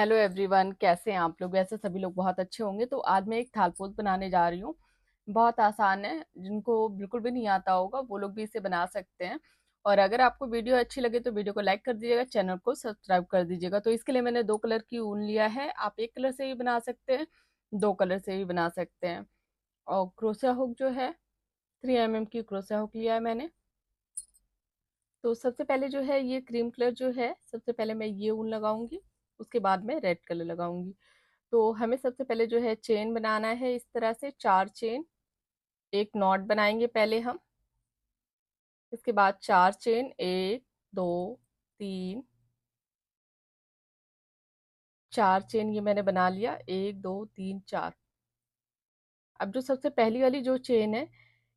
Hello everyone, कैसे हैं आप लोग। वैसे सभी लोग बहुत अच्छे होंगे। तो आज मैं एक थालपोद बनाने जा रही हूँ। बहुत आसान है, जिनको बिल्कुल भी नहीं आता होगा वो लोग भी इसे बना सकते हैं। और अगर आपको वीडियो अच्छी लगे तो वीडियो को लाइक कर दीजिएगा, चैनल को सब्सक्राइब कर दीजिएगा। तो इसके लिए मैंने 2 कलर की ऊन लिया है। आप एक कलर से भी बना सकते हैं, 2 कलर से भी बना सकते हैं। और क्रोशिया हुक जो है, 3 mm की क्रोशिया हुक लिया है मैंने। तो सबसे पहले जो है ये क्रीम कलर जो है, सबसे पहले मैं ये ऊन लगाऊंगी, उसके बाद मैं रेड कलर लगाऊंगी। तो हमें सबसे पहले जो है चेन बनाना है, इस तरह से 4 चेन। एक नॉट बनाएंगे पहले हम, इसके बाद 4 चेन, 1 2 3, 4 चेन ये मैंने बना लिया, 1 2 3 4। अब जो सबसे पहली वाली जो चेन है,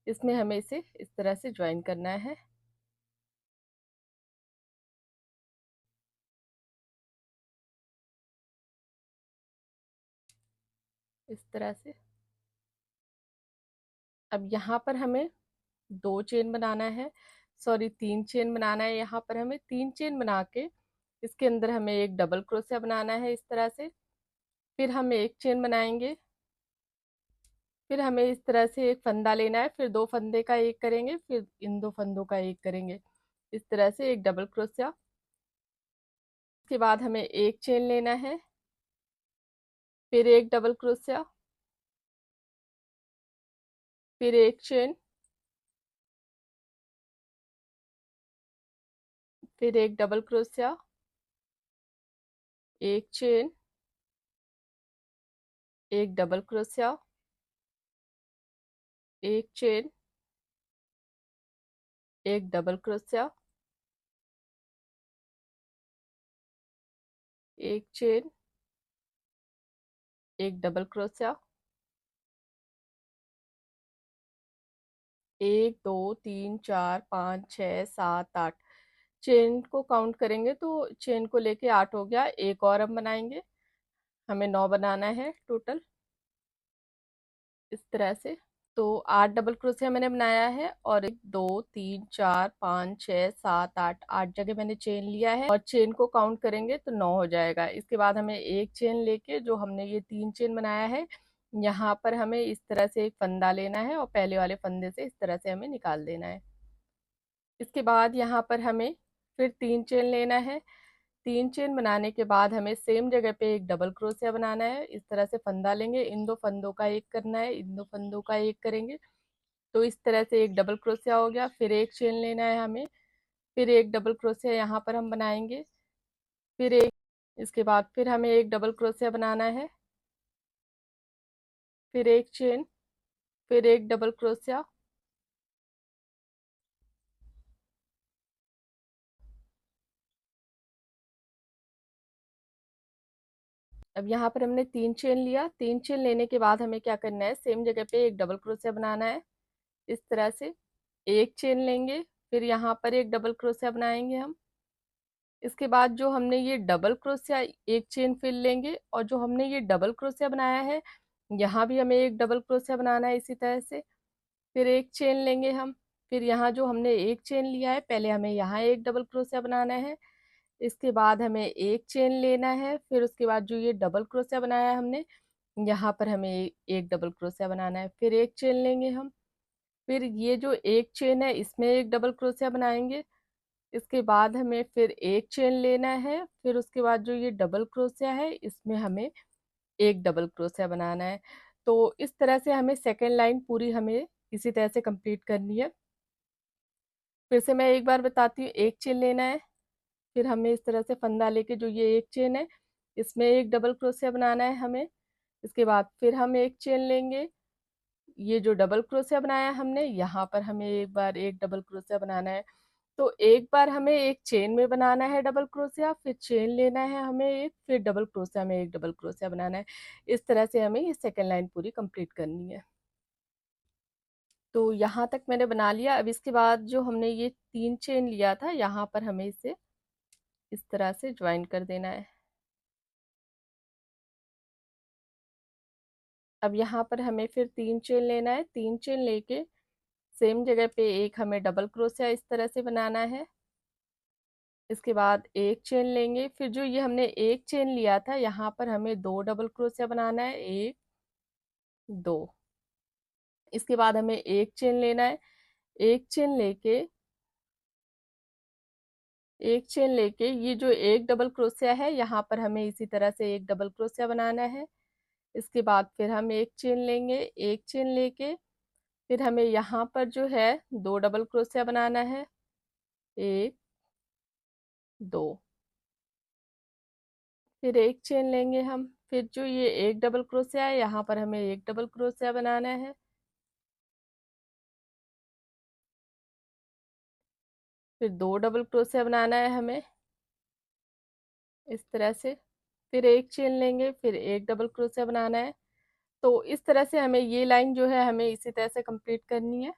इसमें हमें इसे इस तरह से ज्वाइन करना है, इस तरह से। अब यहाँ पर हमें 2 चेन बनाना है, सॉरी 3 चेन बनाना है। यहाँ पर हमें 3 चेन बना के इसके अंदर हमें एक डबल क्रोशिया बनाना है, इस तरह से। फिर हम एक चेन बनाएंगे, फिर हमें इस तरह से एक फंदा लेना है, फिर 2 फंदे का एक करेंगे, फिर इन 2 फंदों का एक करेंगे, इस तरह से एक डबल क्रोशिया। उसके बाद हमें एक चेन लेना है, फिर एक डबल क्रोशिया, फिर एक चेन, फिर एक डबल क्रोशिया, एक चेन, एक डबल क्रोशिया, एक चेन, एक डबल क्रोशिया, एक चेन, एक डबल क्रोशिया, 1 2 3 4 5 6 7 8। चेन को काउंट करेंगे तो चेन को लेके 8 हो गया। एक और हम बनाएंगे, हमें 9 बनाना है टोटल, इस तरह से। तो 8 डबल क्रोशिया मैंने बनाया है, और 1 2 3 4 5 6 7 8, 8 जगह मैंने चेन लिया है, और चेन को काउंट करेंगे तो 9 हो जाएगा। इसके बाद हमें एक चेन लेके, जो हमने ये 3 चेन बनाया है, यहाँ पर हमें इस तरह से एक फंदा लेना है, और पहले वाले फंदे से इस तरह से हमें निकाल देना है। इसके बाद यहाँ पर हमें फिर 3 चेन लेना है। 3 चेन बनाने के बाद हमें सेम जगह पे एक डबल क्रोशिया बनाना है, इस तरह से फंदा लेंगे, इन 2 फंदों का एक करना है, इन 2 फंदों का एक करेंगे। तो इस तरह से एक डबल क्रोशिया हो गया। फिर एक चेन लेना है हमें, फिर एक डबल क्रोशिया यहाँ पर हम बनाएंगे, फिर एक, इसके बाद फिर हमें एक डबल क्रोशिया बनाना है, फिर एक चेन, फिर एक डबल क्रोशिया। अब यहाँ पर हमने 3 चेन लिया, 3 चेन लेने के बाद हमें क्या करना है, सेम जगह पे एक डबल क्रोशिया बनाना है, इस तरह से। एक चेन लेंगे, फिर यहाँ पर एक डबल क्रोशिया बनाएंगे हम। इसके बाद जो हमने ये डबल क्रोशिया, एक चेन फिर लेंगे, और जो हमने ये डबल क्रोशिया बनाया है, यहाँ भी हमें एक डबल क्रोशिया बनाना है, इसी तरह से। फिर एक चेन लेंगे हम, फिर यहाँ जो हमने एक चेन लिया है, पहले हमें यहाँ एक डबल क्रोशिया बनाना है। इसके बाद हमें एक चेन लेना है, फिर उसके बाद जो ये डबल क्रोशिया बनाया है हमने, यहाँ पर हमें एक डबल क्रोशिया बनाना है, फिर एक चेन लेंगे हम। फिर ये जो एक चेन है, इसमें एक डबल क्रोशिया बनाएंगे। इसके बाद हमें फिर एक चेन लेना है, फिर उसके बाद जो ये डबल क्रोशिया है, इसमें हमें एक डबल क्रोशिया बनाना है। तो इस तरह से हमें सेकेंड लाइन पूरी हमें इसी तरह से कंप्लीट करनी है। फिर से मैं एक बार बताती हूँ, एक चेन लेना है, फिर हमें इस तरह से फंदा लेके जो ये एक चेन है, इसमें एक डबल क्रोशिया बनाना है हमें। इसके बाद फिर हम एक चेन लेंगे, ये जो डबल क्रोशिया बनाया हमने, यहाँ पर हमें एक बार एक डबल क्रोशिया बनाना है। तो एक बार हमें एक चेन में बनाना है डबल क्रोशिया, फिर चेन लेना है हमें एक, फिर डबल क्रोशिया में एक डबल क्रोशिया बनाना है। इस तरह से हमें ये सेकेंड लाइन पूरी कंप्लीट करनी है। तो यहाँ तक मैंने बना लिया। अब इसके बाद जो हमने ये 3 चेन लिया था, यहाँ पर हमें इसे इस तरह से ज्वाइन कर देना है। अब यहाँ पर हमें फिर 3 चेन लेना है, 3 चेन लेके सेम जगह पे एक हमें डबल क्रोशिया इस तरह से बनाना है। इसके बाद एक चेन लेंगे, फिर जो ये हमने एक चेन लिया था यहाँ पर हमें 2 डबल क्रोशिया बनाना है, 1 2। इसके बाद हमें एक चेन लेना है, एक चेन लेके एक चेन लेके ये जो एक डबल क्रोशिया है यहाँ पर हमें इसी तरह से एक डबल क्रोशिया बनाना है। इसके बाद फिर हम एक चेन लेंगे, एक चेन लेके फिर हमें यहाँ पर जो है 2 डबल क्रोशिया बनाना है, 1 2। फिर एक चेन लेंगे हम, फिर जो ये एक डबल क्रोशिया है यहाँ पर हमें एक डबल क्रोशिया बनाना है, फिर 2 डबल क्रोशिया बनाना है हमें इस तरह से। फिर एक चेन लेंगे, फिर एक डबल क्रोशिया बनाना है। तो इस तरह से हमें ये लाइन जो है हमें इसी तरह से कंप्लीट करनी है।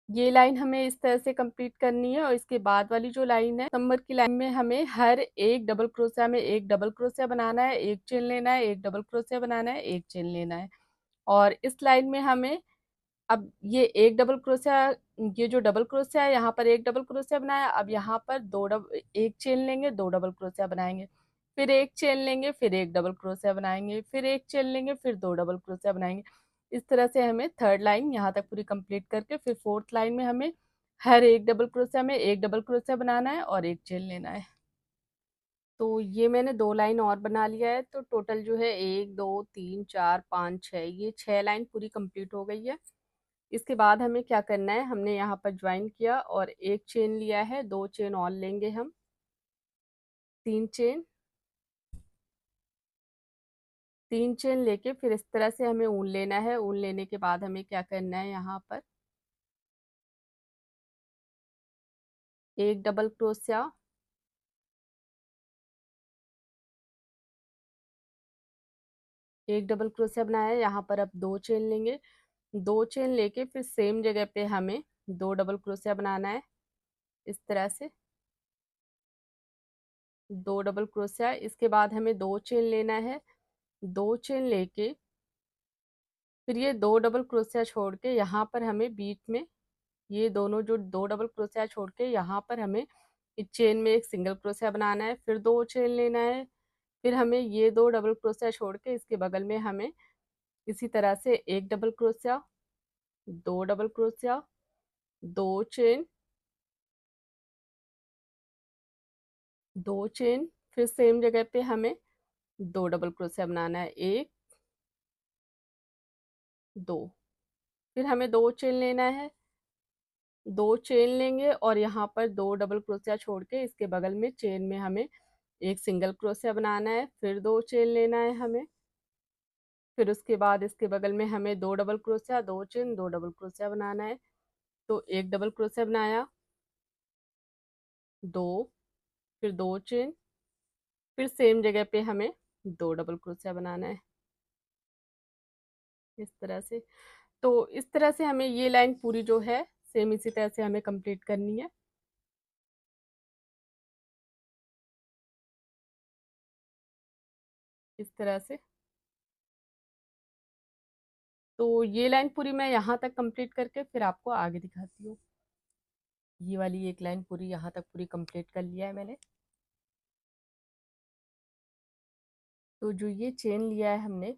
ये लाइन हमें इस तरह से कंप्लीट करनी है और इसके बाद वाली जो लाइन है नंबर की लाइन में हमें हर एक डबल क्रोशिया में एक डबल क्रोशिया बनाना है, एक चेन लेना है, एक डबल क्रोशिया बनाना है, एक चेन लेना है। और इस लाइन में हमें अब ये एक डबल क्रोशिया, ये जो डबल क्रोशिया है यहाँ पर एक डबल क्रोशिया बनाया, अब यहाँ पर एक चेन लेंगे, 2 डबल क्रोशिया बनाएंगे, फिर एक चेन लेंगे, फिर एक डबल क्रोशिया बनाएंगे, फिर एक चेन लेंगे, फिर 2 डबल क्रोशिया बनाएंगे। इस तरह से हमें थर्ड लाइन यहाँ तक पूरी कंप्लीट करके फिर फोर्थ लाइन में हमें हर एक डबल क्रोशिया में एक डबल क्रोशिया बनाना है और एक चेन लेना है। तो ये मैंने 2 लाइन और बना लिया है, तो टोटल जो है 1 2 3 4 5 6, ये 6 लाइन पूरी कंप्लीट हो गई है। इसके बाद हमें क्या करना है, हमने यहाँ पर ज्वाइन किया और एक चेन लिया है, 2 चेन और लेंगे हम, 3 चेन, 3 चेन लेके फिर इस तरह से हमें ऊन लेना है। ऊन लेने के बाद हमें क्या करना है, यहाँ पर एक डबल क्रोशिया, एक डबल क्रोशिया बनाया है, यहाँ पर अब 2 चेन लेंगे, 2 चेन लेके फिर सेम जगह पे हमें 2 डबल क्रोशिया बनाना है इस तरह से, 2 डबल क्रोशिया। इसके बाद हमें 2 चेन लेना है, 2 चेन लेके फिर ये 2 डबल क्रोशिया छोड़ के यहाँ पर हमें बीच में ये दोनों जो 2 डबल क्रोशिया छोड़ के यहाँ पर हमें इस चेन में एक सिंगल क्रोशिया बनाना है, फिर 2 चेन लेना है, फिर हमें ये 2 डबल क्रोशिया छोड़ के इसके बगल में हमें इसी तरह से एक double crochet, 2 double crochet, 2 chain, 2 chain, फिर सेम जगह पे हमें 2 डबल क्रोशिया बनाना है, 1 2। फिर हमें 2 चेन लेना है, 2 चेन लेंगे और यहाँ पर 2 डबल क्रोशिया छोड़ के इसके बगल में चेन में हमें एक सिंगल क्रोशिया बनाना है, फिर 2 चेन लेना है हमें, फिर उसके बाद इसके बगल में हमें 2 double crochet, 2 chain, 2 double crochet बनाना है। तो एक डबल क्रोशिया बनाया, 2, फिर 2 चेन, फिर सेम जगह पे हमें 2 डबल क्रोशिया बनाना है इस तरह से। तो इस तरह से हमें ये लाइन पूरी जो है सेम इसी तरह से हमें कंप्लीट करनी है इस तरह से। तो ये लाइन पूरी मैं यहाँ तक कंप्लीट करके फिर आपको आगे दिखाती हूँ। ये वाली एक लाइन पूरी यहाँ तक पूरी कंप्लीट कर लिया है मैंने। तो जो ये चेन लिया है हमने,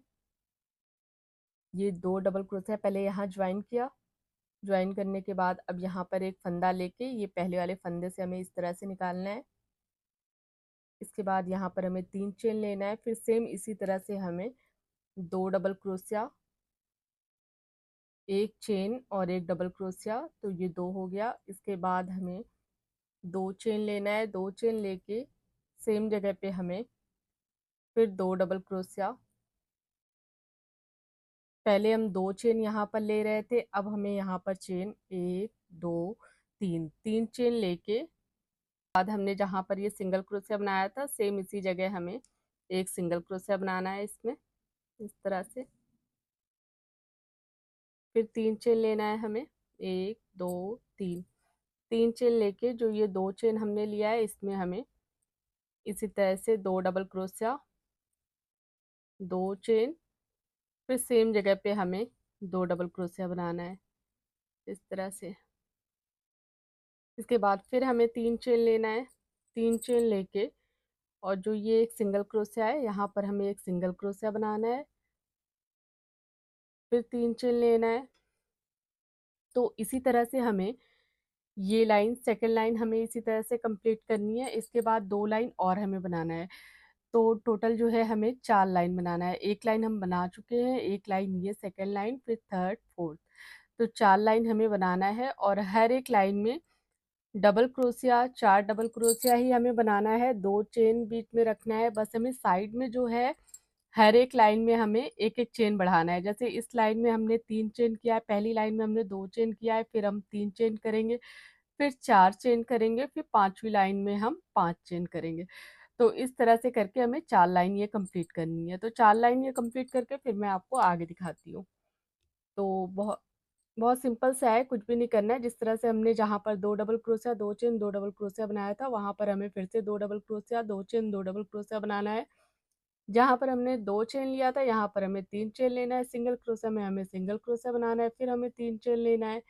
ये 2 डबल क्रोशिया पहले यहाँ ज्वाइन किया, ज्वाइन करने के बाद अब यहाँ पर एक फंदा लेके ये पहले वाले फंदे से हमें इस तरह से निकालना है। इसके बाद यहाँ पर हमें 3 चेन लेना है, फिर सेम इसी तरह से हमें 2 डबल क्रोशिया, एक चेन और एक डबल क्रोशिया, तो ये 2 हो गया। इसके बाद हमें 2 चेन लेना है, 2 चेन लेके सेम जगह पे हमें फिर 2 डबल क्रोशिया, पहले हम 2 चेन यहाँ पर ले रहे थे, अब हमें यहाँ पर चेन 1 2 3, 3 चेन लेके बाद हमने जहाँ पर ये सिंगल क्रोशिया बनाया था सेम इसी जगह हमें एक सिंगल क्रोशिया बनाना है इसमें इस तरह से। फिर 3 चेन लेना है हमें, 1 2 3, 3 चेन लेके जो ये 2 चेन हमने लिया है इसमें हमें इसी तरह से 2 डबल क्रोशिया, 2 चेन, फिर सेम जगह पे हमें 2 डबल क्रोशिया बनाना है इस तरह से। इसके बाद फिर हमें 3 चेन लेना है। 3 चेन लेके और जो ये एक सिंगल क्रोशिया है यहाँ पर हमें एक सिंगल क्रोशिया बनाना है, फिर 3 चेन लेना है। तो इसी तरह से हमें ये लाइन, सेकंड लाइन हमें इसी तरह से कंप्लीट करनी है। इसके बाद 2 लाइन और हमें बनाना है। तो टोटल जो है हमें 4 लाइन बनाना है। एक लाइन हम बना चुके हैं, एक लाइन ये सेकंड लाइन, फिर थर्ड, फोर्थ। तो 4 लाइन हमें बनाना है और हर एक लाइन में डबल क्रोशिया, 4 डबल क्रोशिया ही हमें बनाना है। 2 चेन बीच में रखना है। बस हमें साइड में जो है हर एक लाइन में हमें एक एक चेन बढ़ाना है। जैसे इस लाइन में हमने 3 चेन किया है, पहली लाइन में हमने 2 चेन किया है, फिर हम 3 चेन करेंगे, फिर 4 चेन करेंगे, फिर 5वीं लाइन में हम 5 चेन करेंगे। तो इस तरह से करके हमें 4 लाइन ये कंप्लीट करनी है। तो 4 लाइन ये कंप्लीट करके फिर मैं आपको आगे दिखाती हूँ। तो बहुत बहुत सिंपल सा है, कुछ भी नहीं करना है। जिस तरह से हमने जहाँ पर 2 double crochet, 2 chain, 2 double crochet बनाया था, वहाँ पर हमें फिर से 2 double crochet, 2 chain, 2 double crochet बनाना है। जहाँ पर हमने 2 चेन लिया था, यहाँ पर हमें 3 चेन लेना है। सिंगल क्रोशिया में हमें सिंगल क्रोशिया बनाना है, फिर हमें 3 चेन लेना है।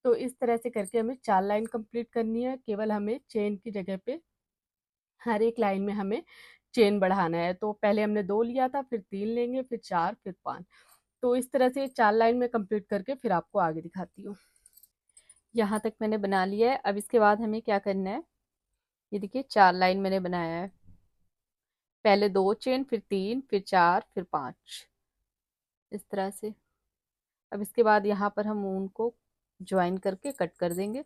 तो इस तरह से करके हमें 4 लाइन कंप्लीट करनी है। केवल हमें चेन की जगह पे हर एक लाइन में हमें चेन बढ़ाना है। तो पहले हमने 2 लिया था, फिर 3 लेंगे, फिर 4, फिर 5। तो इस तरह से 4 लाइन में कंप्लीट करके फिर आपको आगे दिखाती हूँ। यहाँ तक मैंने बना लिया है। अब इसके बाद हमें क्या करना है, ये देखिए 4 लाइन मैंने बनाया है। पहले 2 चेन, फिर 3, फिर 4, फिर 5, इस तरह से। अब इसके बाद यहाँ पर हम ऊन को ज्वाइन करके कट कर देंगे,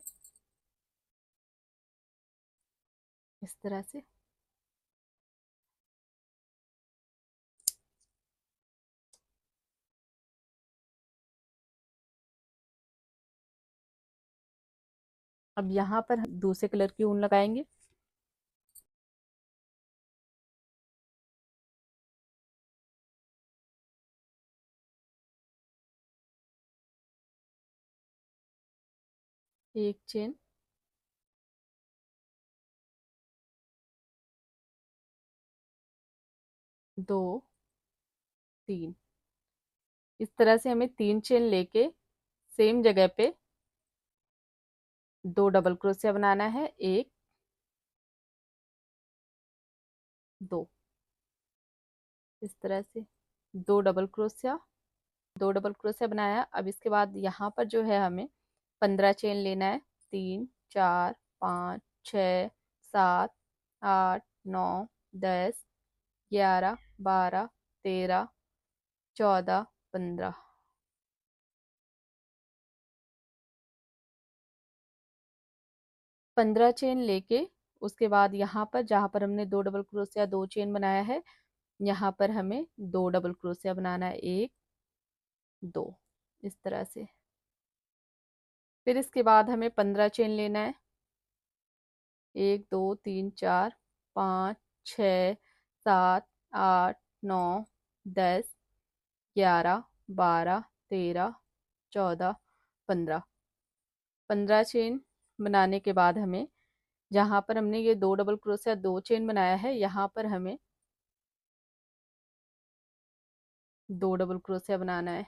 इस तरह से। अब यहाँ पर हम दूसरे कलर की ऊन लगाएंगे। एक चेन, 2, 3, इस तरह से हमें 3 चेन लेके सेम जगह पे 2 डबल क्रोशिया बनाना है। 1, 2, इस तरह से 2 डबल क्रोशिया, 2 डबल क्रोशिया बनाया। अब इसके बाद यहाँ पर जो है हमें 15 चेन लेना है। 3, 4, 5, 6, 7, 8, 9, 10, 11, 12, 13, 14, 15, 15 चेन लेके उसके बाद यहाँ पर जहाँ पर हमने 2 डबल क्रोशिया, 2 चेन बनाया है, यहाँ पर हमें 2 डबल क्रोशिया बनाना है। 1, 2, इस तरह से। फिर इसके बाद हमें 15 चेन लेना है। 1, 2, 3, 4, 5, 6, 7, 8, 9, 10, 11, 12, 13, 14, 15, 15 चेन बनाने के बाद हमें जहाँ पर हमने ये 2 डबल क्रोशिया, 2 चेन बनाया है, यहाँ पर हमें 2 डबल क्रोशिया बनाना है।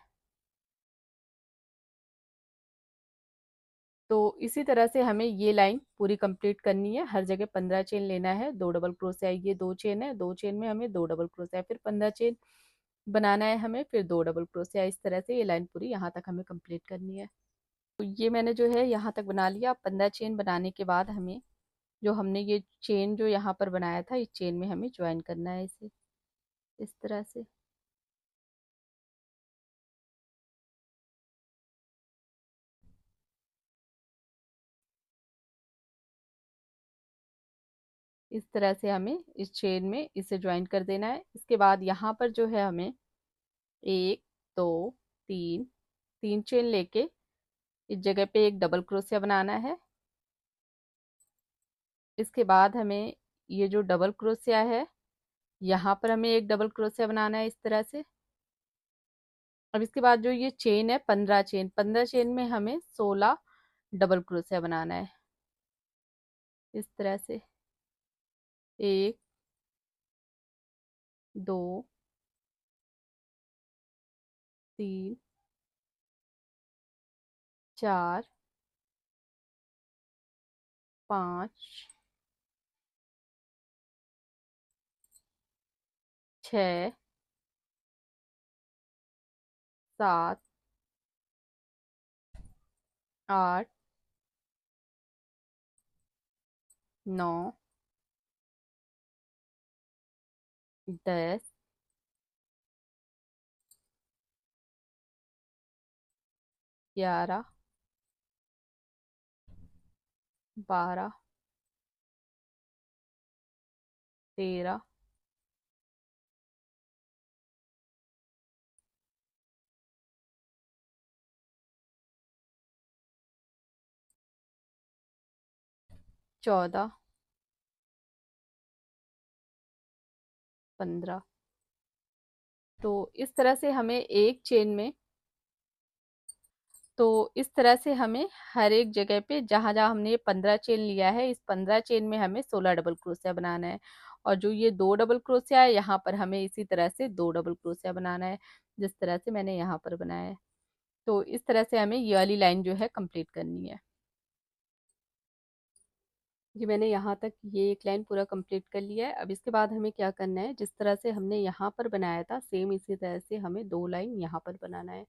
तो इसी तरह से हमें ये लाइन पूरी कंप्लीट करनी है। हर जगह 15 चेन लेना है, 2 डबल क्रोशिया, ये 2 चेन है, 2 चेन में हमें 2 डबल क्रोशिया, फिर 15 चेन बनाना है हमें, फिर 2 डबल क्रोशिया। इस तरह से ये लाइन पूरी यहाँ तक हमें कंप्लीट करनी है। तो ये मैंने जो है यहाँ तक बना लिया। 15 चेन बनाने के बाद हमें जो हमने ये चेन जो यहाँ पर बनाया था, इस चेन में हमें ज्वाइन करना है इसे, इस तरह से। इस तरह से हमें इस चेन में इसे ज्वाइन कर देना है। इसके बाद यहाँ पर जो है हमें 1, 2, 3, 3 चेन लेके इस जगह पे एक डबल क्रोशिया बनाना है। इसके बाद हमें ये जो डबल क्रोशिया है, यहाँ पर हमें एक डबल क्रोशिया बनाना है, इस तरह से। अब इसके बाद जो ये चेन है 15 चेन, 15 चेन में हमें 16 डबल क्रोशिया बनाना है, इस तरह से। 1, 2, 3, 4, 5 6 7 8 9 10 11 12 13 14 15। तो इस तरह से हमें एक चेन में, तो इस तरह से हमें हर एक जगह पे जहां जहां हमने ये 15 चेन लिया है, इस 15 चेन में हमें 16 डबल क्रोशिया बनाना है। और जो ये 2 डबल क्रोशिया है, यहाँ पर हमें इसी तरह से 2 डबल क्रोशिया बनाना है, जिस तरह से मैंने यहाँ पर बनाया है। तो इस तरह से हमें ये वाली लाइन जो है कंप्लीट करनी है। जी, मैंने यहाँ तक ये एक लाइन पूरा कंप्लीट कर लिया है। अब इसके बाद हमें क्या करना है, जिस तरह से हमने यहाँ पर बनाया था सेम इसी तरह से हमें 2 लाइन यहाँ पर बनाना है।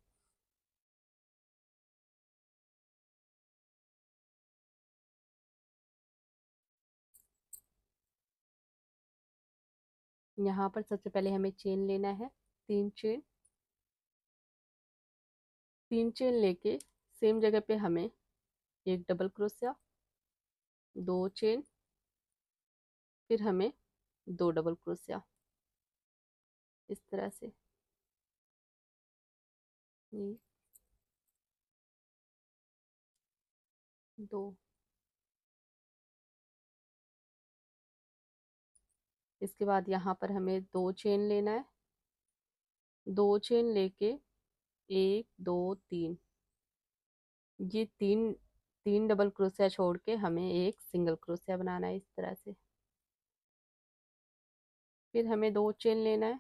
यहाँ पर सबसे पहले हमें चेन लेना है, 3 चेन। 3 चेन लेके सेम जगह पे हमें एक डबल क्रोशिया, 2 चेन, फिर हमें 2 डबल क्रोशिया, इस तरह से। ये 2। इसके बाद यहाँ पर हमें 2 चेन लेना है, 2 चेन लेके 1 2 3, ये तीन तीन डबल क्रोशिया छोड़ के हमें एक सिंगल क्रोशिया बनाना है, इस तरह से। फिर हमें 2 चेन लेना है,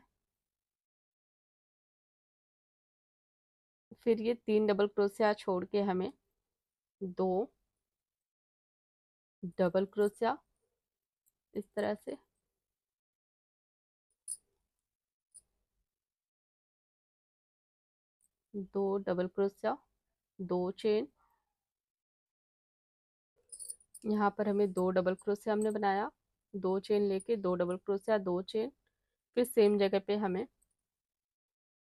फिर ये 3 डबल क्रोशिया छोड़ के हमें 2 डबल क्रोशिया, इस तरह से। 2 डबल क्रोशिया, 2 चेन, यहाँ पर हमें 2 डबल क्रोशिया हमने बनाया, 2 चेन लेके 2 डबल क्रोशिया, 2 चेन, फिर सेम जगह पे हमें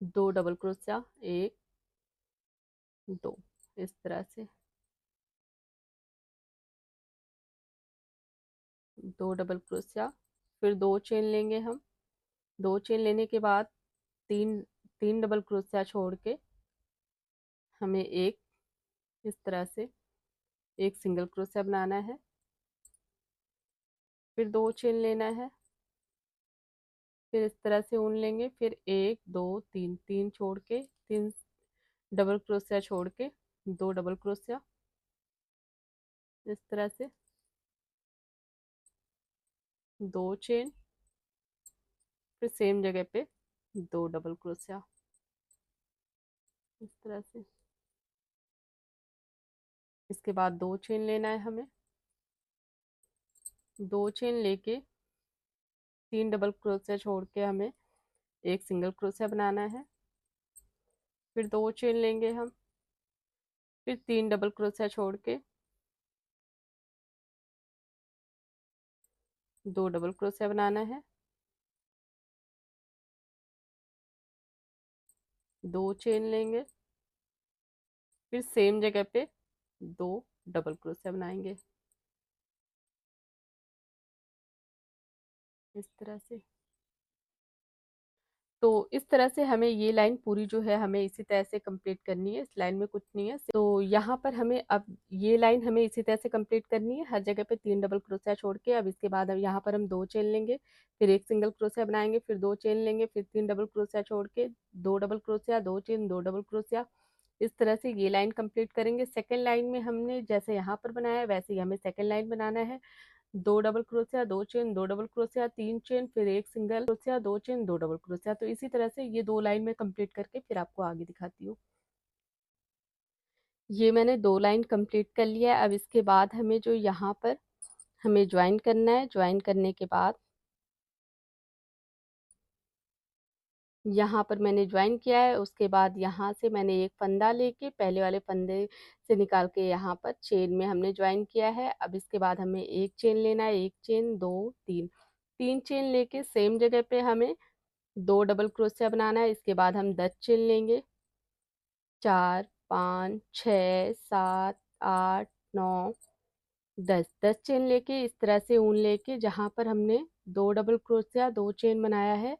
2 डबल क्रोशिया, 1 2, इस तरह से। 2 डबल क्रोशिया, फिर 2 चेन लेंगे हम, 2 चेन लेने के बाद तीन तीन डबल क्रोशिया छोड़ के हमें एक, इस तरह से एक सिंगल क्रोशिया बनाना है। फिर 2 चेन लेना है, फिर इस तरह से ऊन लेंगे, फिर 1 2 3, 3 छोड़ के, 3 डबल क्रोशिया छोड़ के 2 डबल क्रोशिया, इस तरह से। 2 चेन, फिर सेम जगह पे 2 डबल क्रोशिया, इस तरह से। इसके बाद 2 चेन लेना है हमें, 2 चेन लेके 3 डबल क्रोशिया छोड़ के हमें एक सिंगल क्रोशिया बनाना है। फिर 2 चेन लेंगे हम, फिर 3 डबल क्रोशिया छोड़ के 2 डबल क्रोशिया बनाना है। 2 चेन लेंगे, फिर सेम जगह पे 2 डबल क्रोशिया बनाएंगे, इस तरह से। तो इस तरह से हमें ये लाइन पूरी जो है हमें इसी तरह से कंप्लीट करनी है, इस लाइन में कुछ नहीं है। तो यहाँ पर हमें अब ये लाइन हमें इसी तरह से कंप्लीट करनी है, हर जगह पे 3 डबल क्रोशिया छोड़ के। अब इसके बाद अब यहाँ पर हम 2 चेन लेंगे, फिर एक सिंगल क्रोशिया बनाएंगे, फिर 2 चेन लेंगे, फिर 3 डबल क्रोशिया छोड़ के 2 double crochet, 2 chain, 2 double crochet, इस तरह से ये लाइन कंप्लीट करेंगे। सेकेंड लाइन में हमने जैसे यहाँ पर बनाया है वैसे ही हमें सेकेंड लाइन बनाना है। 2 double crochet, 2 chain, 2 double crochet, 3 chain, फिर एक single crochet, 2 chain, 2 double crochet. तो इसी तरह से ये 2 लाइन में कंप्लीट करके फिर आपको आगे दिखाती हूँ। ये मैंने 2 लाइन कंप्लीट कर लिया है। अब इसके बाद हमें जो यहाँ पर हमें ज्वाइन करना है। ज्वाइन करने के बाद यहाँ पर मैंने ज्वाइन किया है, उसके बाद यहाँ से मैंने एक फंदा लेके पहले वाले फंदे से निकाल के यहाँ पर चेन में हमने ज्वाइन किया है। अब इसके बाद हमें एक चेन लेना है, एक चेन, दो, तीन, तीन चेन लेके सेम जगह पे हमें दो डबल क्रोशिया बनाना है। इसके बाद हम 10 चेन लेंगे, 4, 5, 6, 7, 8, 9, 10, 10 चेन लेके इस तरह से ऊन लेके जहाँ पर हमने दो डबल क्रोशिया दो चेन बनाया है,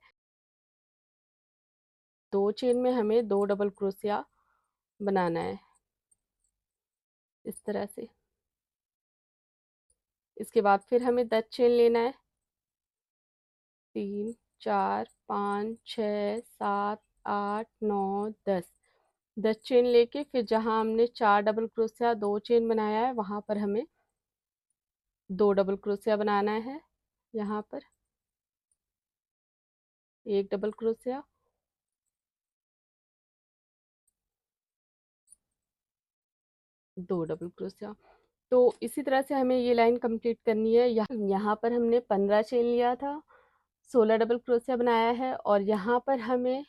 दो चेन में हमें दो डबल क्रोशिया बनाना है इस तरह से। इसके बाद फिर हमें 10 चेन लेना है, 3, 4, 5, 6, 7, 8, 9, 10, 10 चेन लेके फिर जहाँ हमने चार डबल क्रोशिया दो चेन बनाया है वहां पर हमें दो डबल क्रोशिया बनाना है। यहाँ पर एक डबल क्रोशिया, दो डबल क्रोशिया। तो इसी तरह से हमें ये लाइन कंप्लीट करनी है। यहाँ पर हमने 15 चेन लिया था, 16 डबल क्रोशिया बनाया है, और यहाँ पर हमें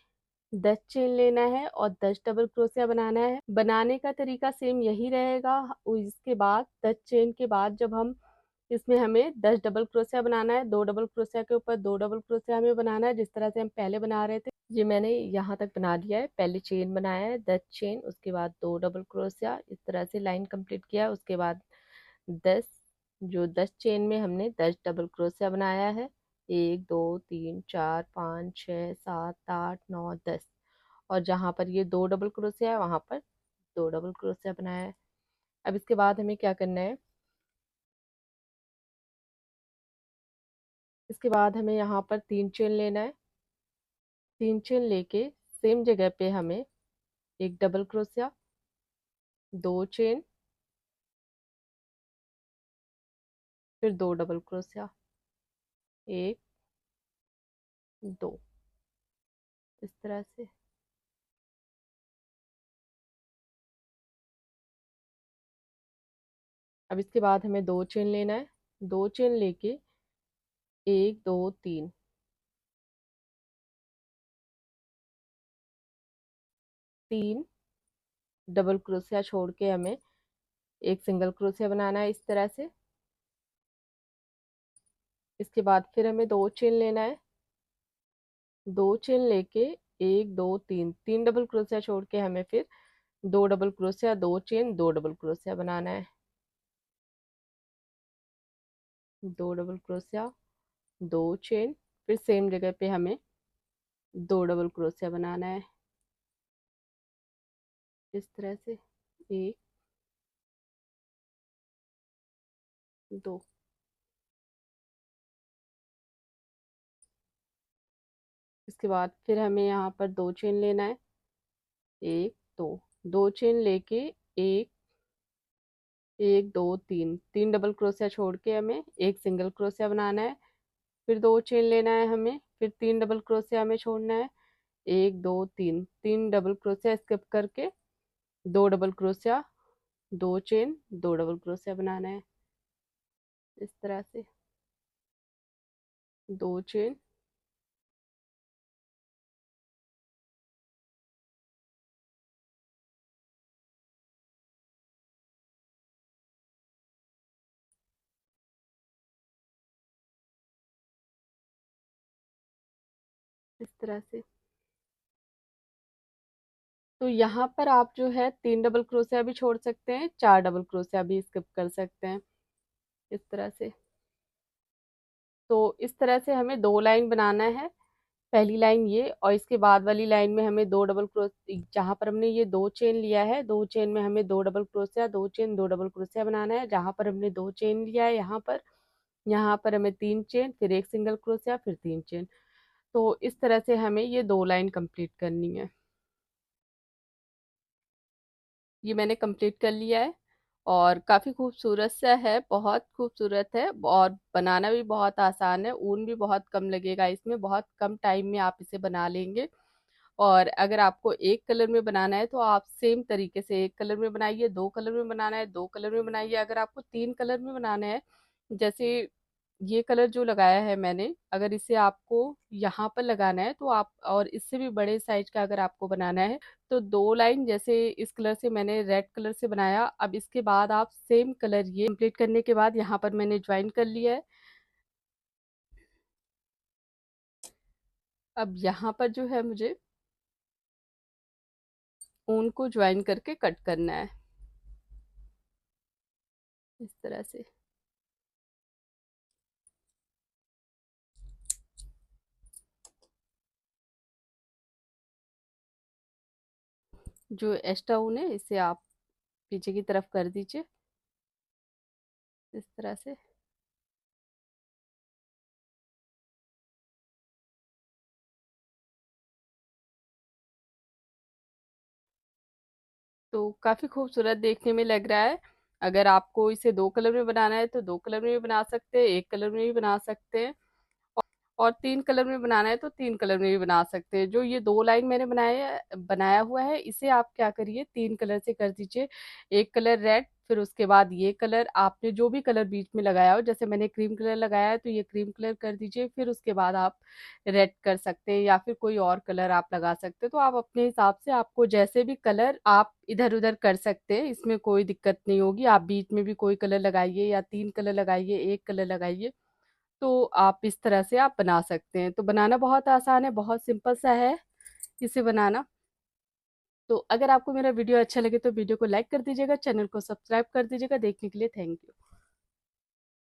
10 चेन लेना है और 10 डबल क्रोशिया बनाना है। बनाने का तरीका सेम यही रहेगा। इसके बाद 10 चेन के बाद जब हम इसमें हमें 10 डबल क्रोशिया बनाना है, दो डबल क्रोशिया के ऊपर दो डबल क्रोशिया हमें बनाना है, जिस तरह से हम पहले बना रहे थे। ये मैंने यहाँ तक बना दिया है। पहले चेन बनाया है 10 चेन, उसके बाद दो डबल क्रोशिया, इस तरह से लाइन कंप्लीट किया। उसके बाद 10, जो 10 चेन में हमने 10 डबल क्रोशिया बनाया है, 1, 2, 3, 4, 5, 6, 7, 8, 9, 10, और जहाँ पर ये दो डबल क्रोशिया है वहां पर दो डबल क्रोशिया बनाया है। अब इसके बाद हमें क्या करना है, इसके बाद हमें यहाँ पर तीन चेन लेना है। तीन चेन लेके सेम जगह पे हमें एक डबल क्रोशिया, दो चेन, फिर दो डबल क्रोशिया, एक, दो, इस तरह से। अब इसके बाद हमें दो चेन लेना है। दो चेन लेके एक, दो, तीन, तीन डबल क्रोशिया छोड़ के हमें एक सिंगल क्रोशिया बनाना है इस तरह से। इसके बाद फिर हमें दो चेन लेना है। दो चेन लेके एक, दो, तीन, तीन डबल क्रोशिया छोड़ के हमें फिर दो डबल क्रोशिया दो चेन दो डबल क्रोशिया बनाना है। दो डबल क्रोशिया दो चेन, फिर सेम जगह पे हमें दो डबल क्रोशिया बनाना है इस तरह से। एक, दो, इसके बाद फिर हमें यहाँ पर दो चेन लेना है। एक, दो, दो चेन लेके एक, एक, दो, तीन, तीन डबल क्रोशिया छोड़ के हमें एक सिंगल क्रोशिया बनाना है। फिर दो चेन लेना है हमें, फिर तीन डबल क्रोशिया हमें छोड़ना है। एक, दो, तीन, तीन डबल क्रोशिया स्किप करके दो डबल क्रोशिया दो चेन दो डबल क्रोशिया बनाना है इस तरह से। दो चेन, इस तरह से। तो यहाँ पर आप जो है तीन डबल क्रोशिया भी छोड़ सकते हैं, चार डबल क्रोशिया भी स्किप कर सकते हैं इस तरह से। तो इस तरह से हमें दो लाइन बनाना है। पहली लाइन ये, और इसके बाद वाली लाइन में हमें दो डबल क्रोश, जहाँ पर हमने ये दो चेन लिया है, दो चेन में हमें दो डबल क्रोशिया दो चेन दो डबल क्रोशिया बनाना है। जहाँ पर हमने दो चेन लिया है यहाँ पर हमें तीन चेन, फिर एक सिंगल क्रोशिया, फिर तीन चेन। तो इस तरह से हमें ये दो लाइन कंप्लीट करनी है। ये मैंने कंप्लीट कर लिया है और काफ़ी खूबसूरत सा है, बहुत खूबसूरत है, और बनाना भी बहुत आसान है। ऊन भी बहुत कम लगेगा इसमें, बहुत कम टाइम में आप इसे बना लेंगे। और अगर आपको एक कलर में बनाना है तो आप सेम तरीके से एक कलर में बनाइए, दो कलर में बनाना है दो कलर में बनाइए, अगर आपको तीन कलर में बनाना है जैसे ये कलर जो लगाया है मैंने, अगर इसे आपको यहाँ पर लगाना है तो आप, और इससे भी बड़े साइज का अगर आपको बनाना है तो 2 लाइन जैसे इस कलर से मैंने रेड कलर से बनाया। अब इसके बाद आप सेम कलर ये कंप्लीट करने के बाद यहाँ पर मैंने ज्वाइन कर लिया है। अब यहाँ पर जो है मुझे ऊन को ज्वाइन करके कट करना है इस तरह से। जो एक्स्ट्रा ऊन है इसे आप पीछे की तरफ कर दीजिए इस तरह से। तो काफी खूबसूरत देखने में लग रहा है। अगर आपको इसे 2 कलर में बनाना है तो 2 कलर में भी बना सकते हैं, 1 कलर में भी बना सकते हैं, और 3 कलर में बनाना है तो 3 कलर में भी बना सकते हैं। जो ये 2 लाइन मैंने बनाया हुआ है इसे आप क्या करिए 3 कलर से कर दीजिए। एक कलर रेड, फिर उसके बाद ये कलर आपने जो भी कलर बीच में लगाया हो, जैसे मैंने क्रीम कलर लगाया है तो ये क्रीम कलर कर दीजिए, फिर उसके बाद आप रेड कर सकते हैं या फिर कोई और कलर आप लगा सकते हैं। तो आप अपने हिसाब से आपको जैसे भी कलर आप इधर उधर कर सकते हैं, इसमें कोई दिक्कत नहीं होगी। आप बीच में भी कोई कलर लगाइए या 3 कलर लगाइए, एक कलर लगाइए, तो आप इस तरह से आप बना सकते हैं। तो बनाना बहुत आसान है, बहुत सिंपल सा है इसे बनाना। तो अगर आपको मेरा वीडियो अच्छा लगे तो वीडियो को लाइक कर दीजिएगा, चैनल को सब्सक्राइब कर दीजिएगा। देखने के लिए थैंक यू।